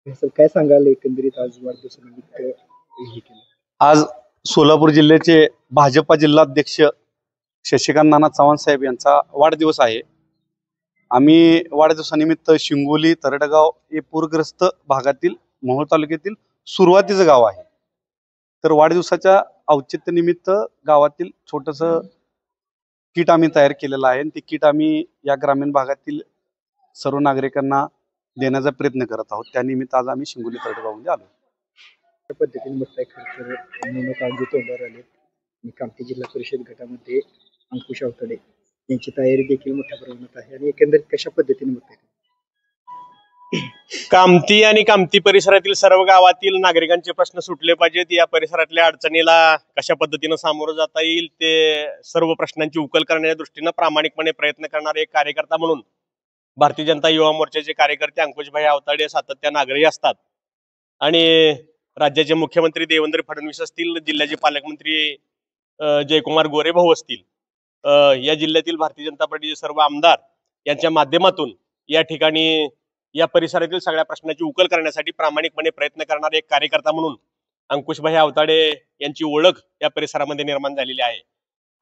Sir काय सांगाल एकंदरीत आज वाढदिवसानिमित्त हे केलं? आज सोलापूर जिल्ह्याचे भाजपा जिल्हाध्यक्ष शशिकांत नाना चव्हाण साहेब यांचा वाढदिवस आहे। आम्ही वाढदिवसानिमित्त शिंगोली तरडगाव हे पूरग्रस्त भागातील मोहोळ तालुक्यातील सुरुवातीचं गाव आहे। तर वाढदिवसाच्या औचित्यनिमित्त गावातील छोटंसं किट आम्ही तयार केलेलं आहे आणि ते किट आम्ही या ग्रामीण भागातील सर्व नागरिकांना देण्याचा प्रयत्न करत आहोत। त्यानिमित्त आज आम्ही शिंगोली तरडगावमध्ये आलो। त्या पद्धतीने मोठा खर्च निवडणूक आयोजित तोंडावर आले आणि कामठी जिल्हा परिषद गटामध्ये अंकुश अवतडे यांची तयारी देखील मोठ्या प्रमाणात आहे आणि एकंदरीत कशा पद्धतीने होत आहे? कामठी आणि कामठी परिसरातील सर्व गावातील नागरिकांचे प्रश्न सुटले पाहिजेत। या परिसरातल्या अडचणीला कशा पद्धतीने सामोरं जाता येईल ते सर्व प्रश्नांची उकल करण्याच्या दृष्टीने प्रामाणिकपणे प्रयत्न करणारे एक कार्यकर्ता म्हणून भारतीय जनता युवा मोर्चाचे कार्यकर्ते अंकुशभाई अवताडे सातत्याने आग्रही असतात आणि राज्याचे मुख्यमंत्री देवेंद्र फडणवीस असतील, जिल्ह्याचे पालकमंत्री जयकुमार गोरे भाऊ असतील, या जिल्ह्यातील भारतीय जनता पार्टीचे सर्व आमदार यांच्या माध्यमातून या ठिकाणी या परिसरातील सगळ्या प्रश्नांची उकल करण्यासाठी प्रामाणिकपणे प्रयत्न करणारे एक कार्यकर्ता म्हणून अंकुशभाई अवताडे यांची ओळख या परिसरामध्ये निर्माण झालेली आहे।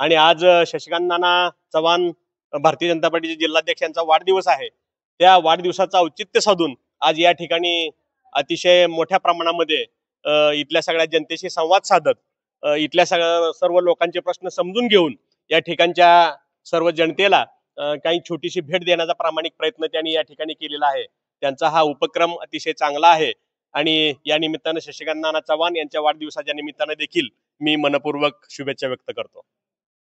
आणि आज शशिकांत नाना चव्हाण भारतीय जनता पार्टीचे जिल्हाध्यक्ष यांचा वाढदिवस आहे। त्या वाढदिवसाचा औचित्य साधून आज या ठिकाणी अतिशय मोठ्या प्रमाणामध्ये इथल्या सगळ्या जनतेशी संवाद साधत इथल्या सर्व लोकांचे प्रश्न समजून घेऊन या ठिकाणच्या सर्व जनतेला काही छोटीशी भेट देण्याचा प्रामाणिक प्रयत्न त्यांनी या ठिकाणी केलेला आहे। त्यांचा हा उपक्रम अतिशय चांगला आहे आणि या निमित्तानं शशिकांत नाना चव्हाण यांच्या वाढदिवसाच्या निमित्तानं देखील मी मनपूर्वक शुभेच्छा व्यक्त करतो।